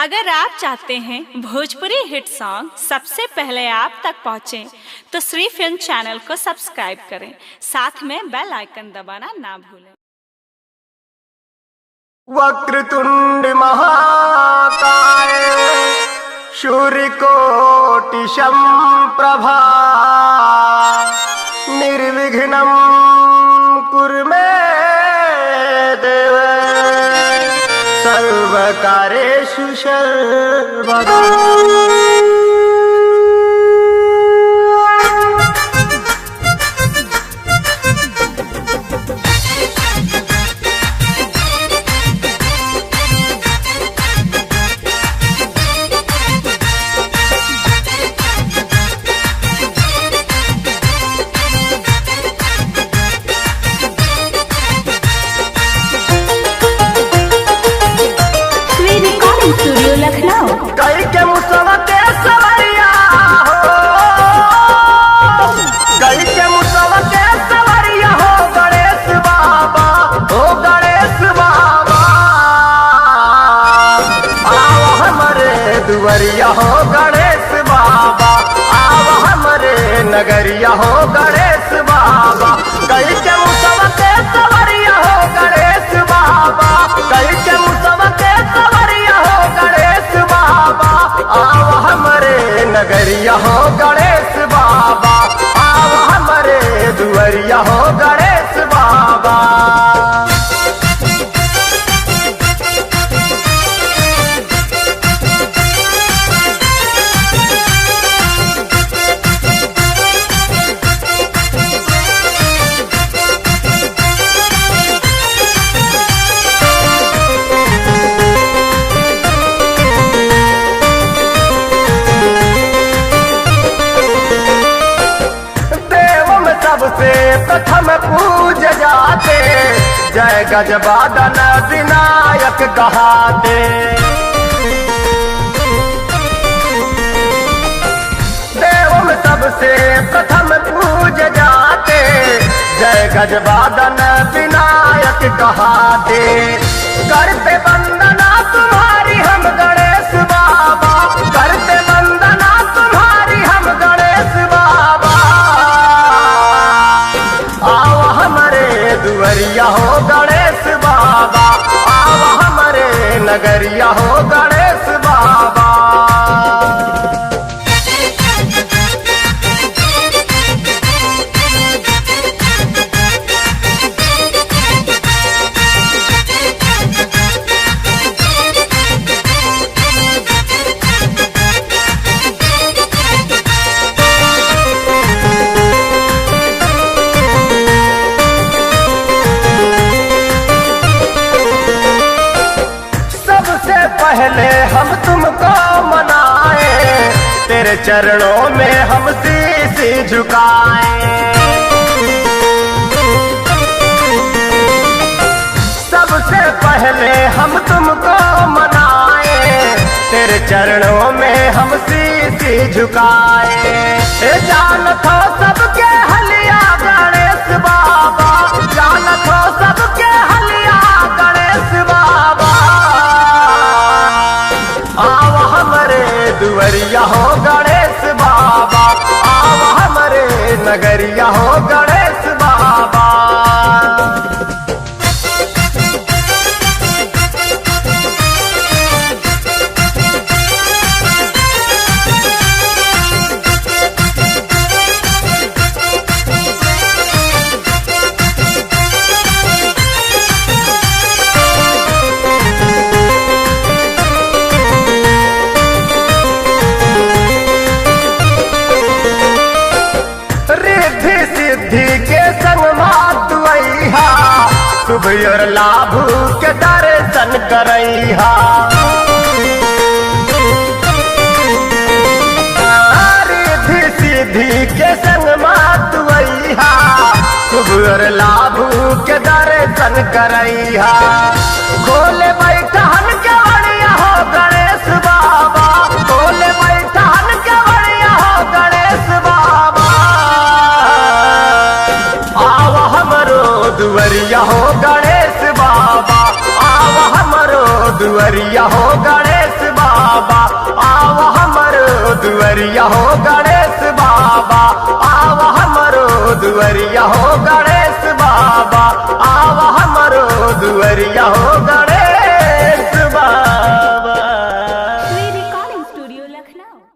अगर आप चाहते हैं भोजपुरी हिट सॉन्ग सबसे पहले आप तक पहुंचे, तो श्री फिल्म चैनल को सब्सक्राइब करें, साथ में बेल आइकन दबाना ना भूलें। वक्रतुंड महाकाय सूर्यकोटि समप्रभा निर्विघ्नं कुरु मे देव सर्वकार्येषु सर्वदा। स्टूडियो लखनऊ। कई के मुसवा के सवरिया हो, कई के मुसवा के सवरिया हो, गणेश बाबा हो, गणेश बाबा आओ हमारे दुवरिया हो, गणेश बाबा आओ हमारे नगरिया हो, गणेश बाबा। कई के मुसवा के सवरिया हो, गणेश बाबा, कई के मुसवा के सवरिया हो, गणेश बाबा आओ हमारे नगरिया हो, गणेश बाबा आओ हमारे दुवरिया हो, गणेश बाबा। सबसे प्रथम पूज जाते, जय गजबादन विनायक कहाते। देवों में सबसे प्रथम पूज जाते, जय गजबादन विनायक कहाते। करते वंदना तुम्हारी हम गणेश बाबा, करते वंदना तुम्हारी हम गणेश बाबा। आओ हमारे दुवरिया हो, गणेश बाबा आओ हमारे नगरिया हो, गणेश बाबा। पहले हम तुमको मनाए, तेरे चरणों में हम शीश झुकाए। सबसे पहले हम तुमको मनाए, तेरे चरणों में हम शीश झुकाए। जानत हो सबके हलिया गणेश बाबा, जानत हो सबके हलिया गणेश बाबा। आओ हमारे दुवरिया हो, गणेश बाबा आओ हमारे नगरिया हो, गणेश बाबा। सिद्धि के संग मातुआ, शुभ और लाभ के दर्शन करैहा। रिद्धि सिद्धि के संग मातुआ, शुभ और लाभ के दर्शन करैहा। खोले बैठन के बढ़िया हो, गणेश बाबा खोले बैठन के बढ़िया हो, गणेश बाबा। आओ हमरो दुवरिया हो, गणेश बाबा आओ हमरो दुवरिया हो, गणेश बाबा। दुवरिया हो गणेश बाबा, आव हमरो दुवरिया हो गणेश बाबा, आव हमरो दुवरिया हो गणेश